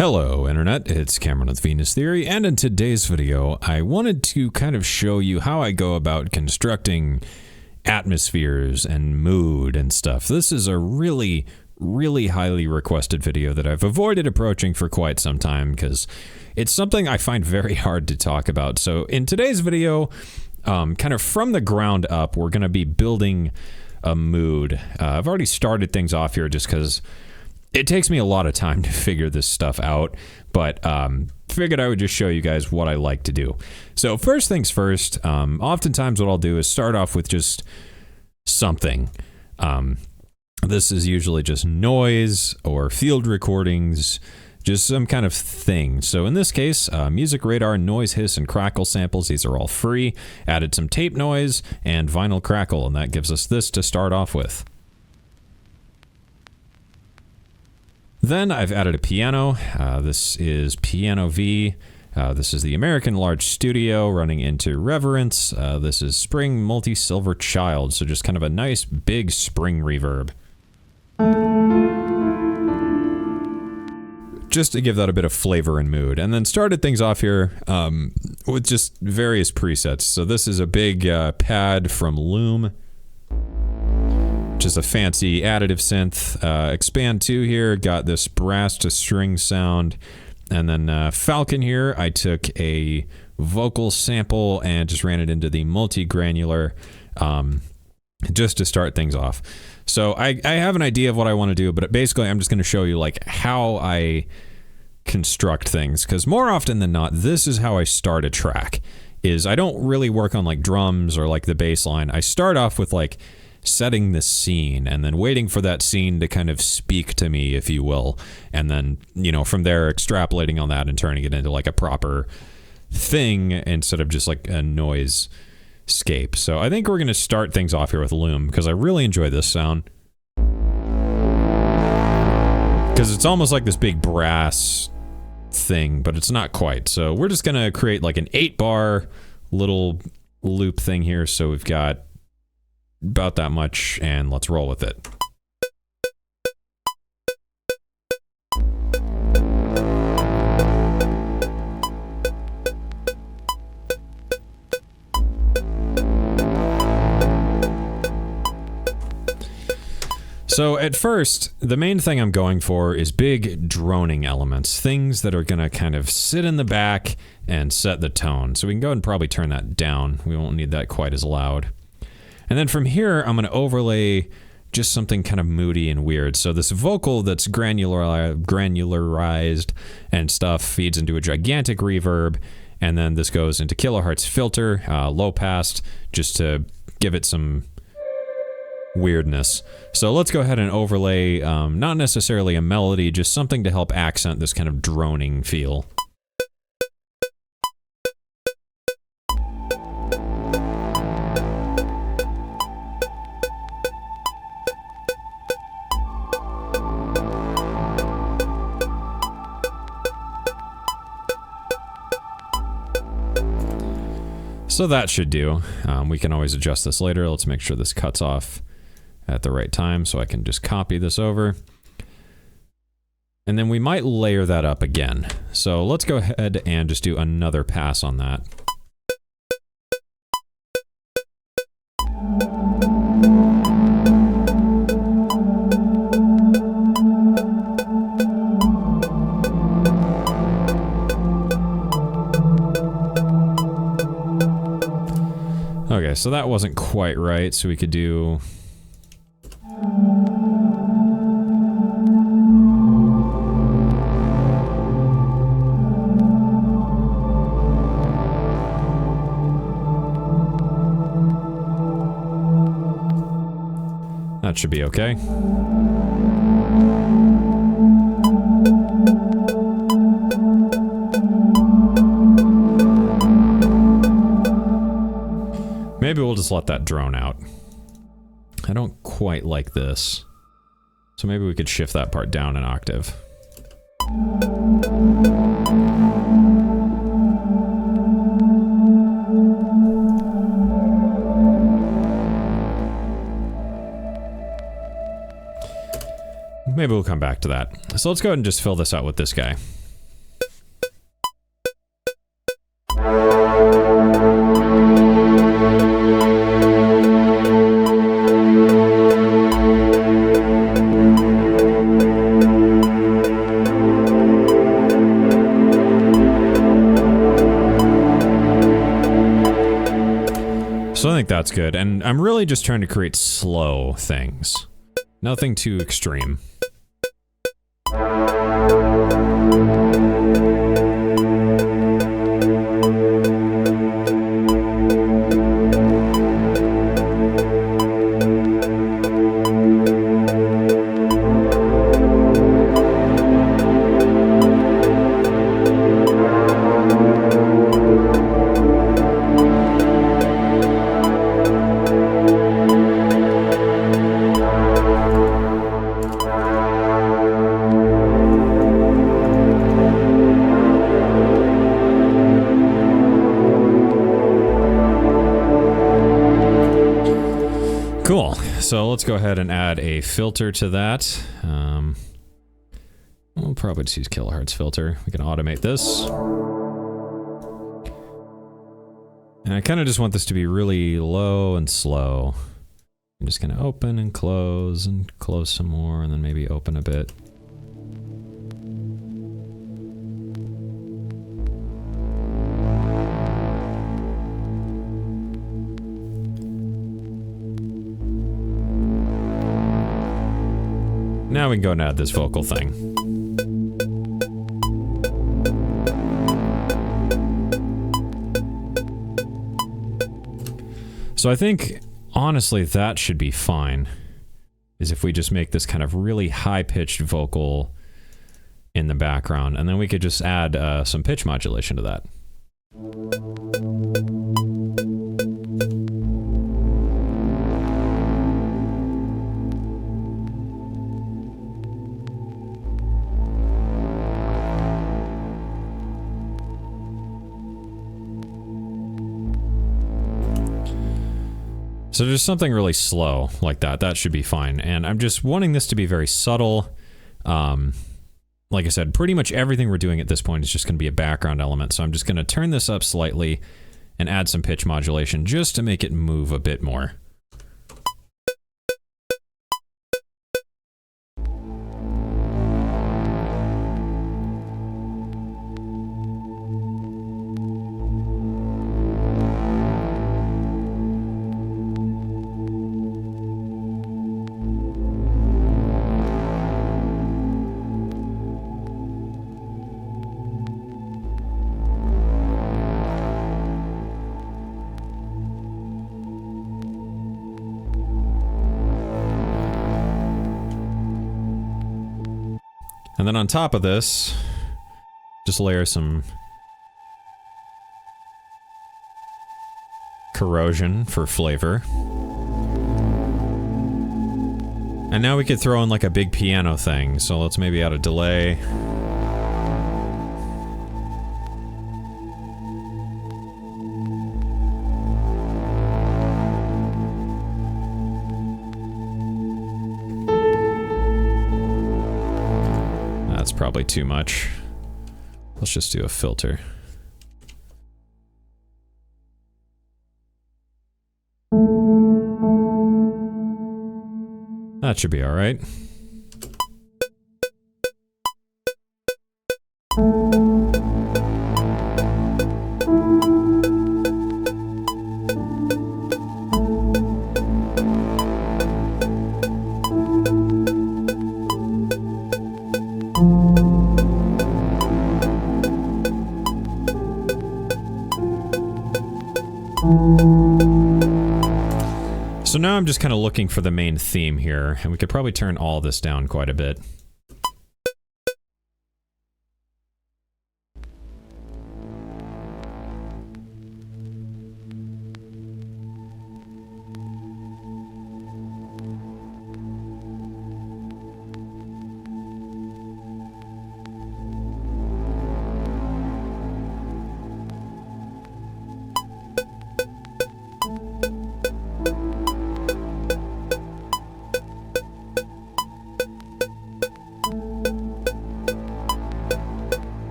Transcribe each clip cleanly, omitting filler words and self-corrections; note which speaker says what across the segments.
Speaker 1: Hello Internet, it's Cameron with Venus Theory, and in today's video I wanted to kind of show you how I go about constructing atmospheres and mood and stuff. This is a really highly requested video that I've avoided approaching for quite some time because it's something I find very hard to talk about. So in today's video, kind of from the ground up, we're going to be building a mood. I've already started things off here just because it takes me a lot of time to figure this stuff out, but figured I would just show you guys what I like to do. So first things first, oftentimes what I'll do is start off with just something. This is usually just noise or field recordings, just some kind of thing. So in this case, music radar, noise, hiss, and crackle samples. These are all free. Added some tape noise and vinyl crackle, and that gives us this to start off with. Then I've added a piano. This is Piano V. This is the American Large Studio running into Reverence. This is Spring Multi-Silver Child, so just kind of a nice big spring reverb. Just to give that a bit of flavor and mood. And then started things off here with just various presets. So this is a big pad from Loom. Just a fancy additive synth. Expand 2 here, got this brass to string sound. And then Falcon here, I took a vocal sample and just ran it into the multi-granular just to start things off. So I have an idea of what I want to do, but basically I'm just going to show you like how I construct things. Because more often than not, this is how I start a track. Is I don't really work on like drums or like the bass line. I start off with like setting the scene and then waiting for that scene to kind of speak to me, if you will. And then, you know, from there extrapolating on that and turning it into like a proper thing instead of just like a noise scape. So I think we're going to start things off here with Loom because I really enjoy this sound. Because it's almost like this big brass thing, but it's not quite. So we're just going to create like an 8-bar little loop thing here. So we've got about that much, and let's roll with it. So at first, the main thing I'm going for is big droning elements, things that are going to kind of sit in the back and set the tone. So we can go ahead and probably turn that down. We won't need that quite as loud. And then from here, I'm going to overlay just something kind of moody and weird. So this vocal that's granularized and stuff feeds into a gigantic reverb. And then this goes into kilohertz filter, low pass, just to give it some weirdness. So let's go ahead and overlay, not necessarily a melody, just something to help accent this kind of droning feel. So that should do. We can always adjust this later. Let's make sure this cuts off at the right time so I can just copy this over. And then we might layer that up again. So let's go ahead and just do another pass on that. Okay, so that wasn't quite right, so we could do... That should be okay. Maybe we'll just let that drone out. I don't quite like this. So maybe we could shift that part down an octave. Maybe we'll come back to that. So let's go ahead and just fill this out with this guy. So I think that's good, and I'm really just trying to create slow things. Nothing too extreme. Cool. So let's go ahead and add a filter to that. We'll probably just use kilohertz filter. We can automate this. And I kind of just want this to be really low and slow. I'm just going to open and close some more, and then maybe open a bit. Now we can go and add this vocal thing. So I think, honestly, that should be fine. Is if we just make this kind of really high-pitched vocal in the background, and then we could just add some pitch modulation to that. So there's something really slow like that. That should be fine. And I'm just wanting this to be very subtle. Like I said, pretty much everything we're doing at this point is just going to be a background element. So I'm just going to turn this up slightly and add some pitch modulation just to make it move a bit more. And then on top of this, just layer some corrosion for flavor. And now we could throw in like a big piano thing, so let's maybe add a delay. That's probably too much. Let's just do a filter. That should be all right. So now I'm just kind of looking for the main theme here, and we could probably turn all this down quite a bit.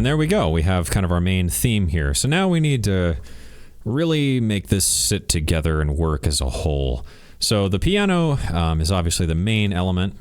Speaker 1: And there we go. We have kind of our main theme here. So now we need to really make this sit together and work as a whole. So the piano is obviously the main element.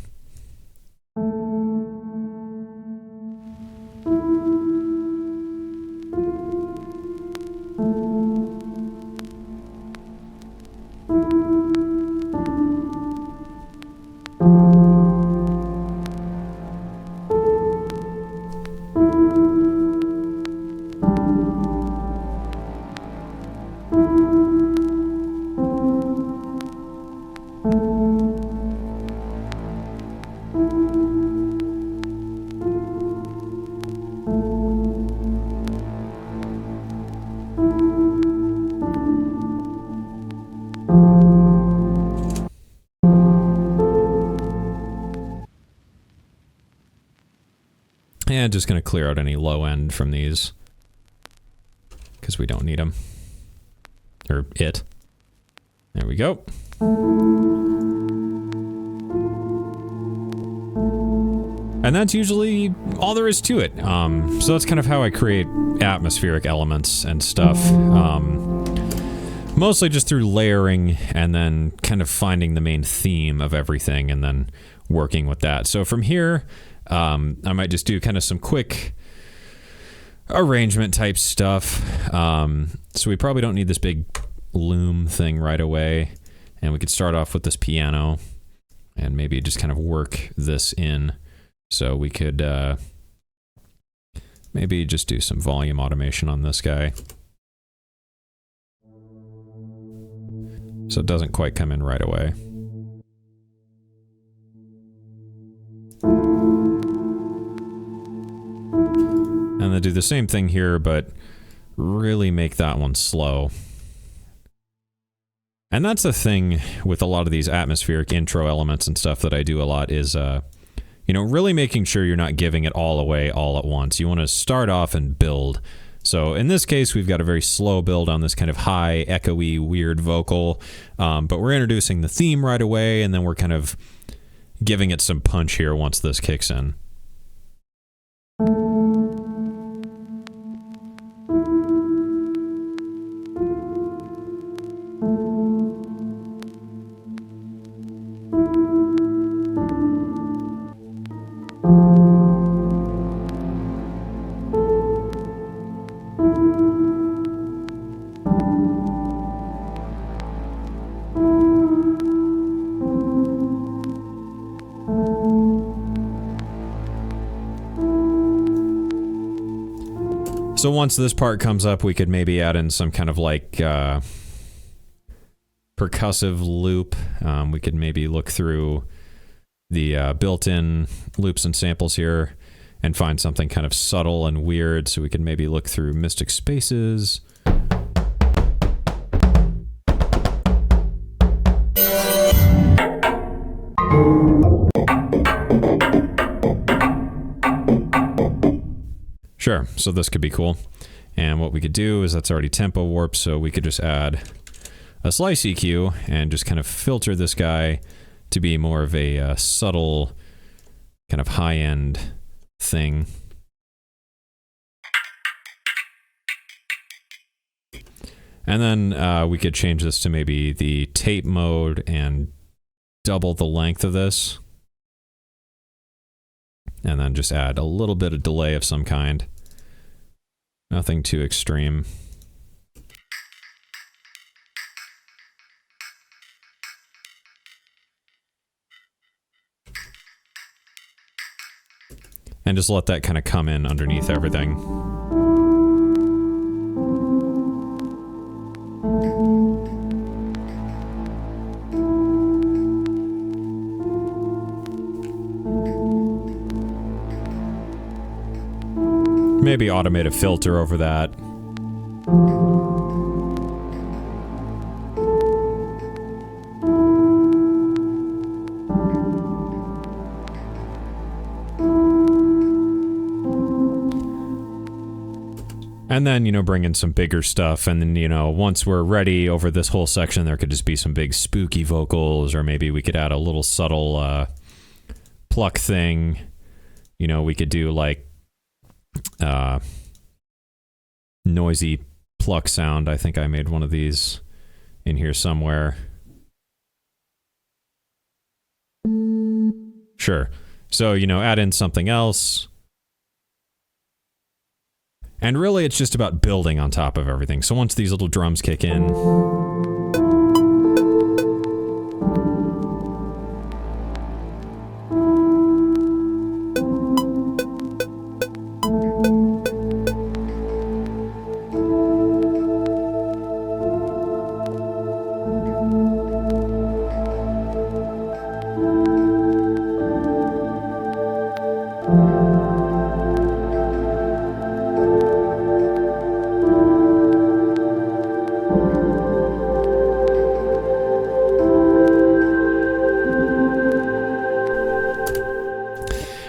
Speaker 1: And just going to clear out any low end from these because we don't need them. Or it. There we go. And that's usually all there is to it. So that's kind of how I create atmospheric elements and stuff. Mostly just through layering and then kind of finding the main theme of everything and then working with that. So from here, I might just do kind of some quick arrangement type stuff. So we probably don't need this big loom thing right away. And we could start off with this piano and maybe just kind of work this in. So we could maybe just do some volume automation on this guy. So it doesn't quite come in right away. And then do the same thing here, but really make that one slow. And that's the thing with a lot of these atmospheric intro elements and stuff that I do a lot is, you know, really making sure you're not giving it all away all at once. You want to start off and build. So in this case, we've got a very slow build on this kind of high, echoey, weird vocal. But we're introducing the theme right away, and then we're kind of giving it some punch here once this kicks in. So once this part comes up, we could maybe add in some kind of like percussive loop. We could maybe look through the built-in loops and samples here and find something kind of subtle and weird. So we could maybe look through Mystic Spaces. Sure, so this could be cool. And what we could do is that's already tempo warp, so we could just add a slice EQ and just kind of filter this guy to be more of a subtle kind of high-end thing. And then we could change this to maybe the tape mode and double the length of this. And then just add a little bit of delay of some kind. Nothing too extreme. And just let that kind of come in underneath everything. Maybe automate a filter over that. And then, you know, bring in some bigger stuff. And then, you know, once we're ready over this whole section, there could just be some big spooky vocals, or maybe we could add a little subtle pluck thing. You know, we could do like noisy pluck sound. I think I made one of these in here somewhere. Sure. So, you know, add in something else. And really, it's just about building on top of everything. So once these little drums kick in...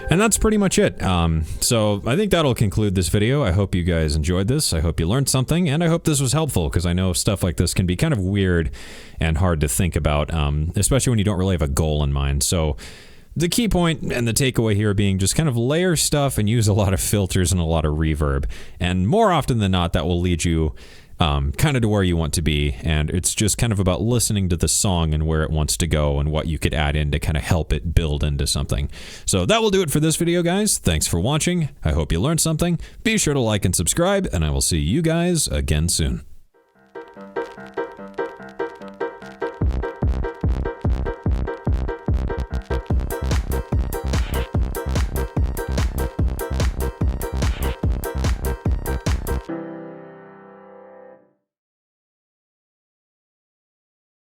Speaker 1: And that's pretty much it. So I think that'll conclude this video. I hope you guys enjoyed this. I hope you learned something, and I hope this was helpful, because I know stuff like this can be kind of weird and hard to think about, especially when you don't really have a goal in mind. So the key point and the takeaway here being just kind of layer stuff and use a lot of filters and a lot of reverb. And more often than not, that will lead you kind of to where you want to be, and it's just kind of about listening to the song and where it wants to go and what you could add in to kind of help it build into something. So that will do it for this video, guys. Thanks for watching. I hope you learned something. Be sure to like and subscribe, and I will see you guys again soon.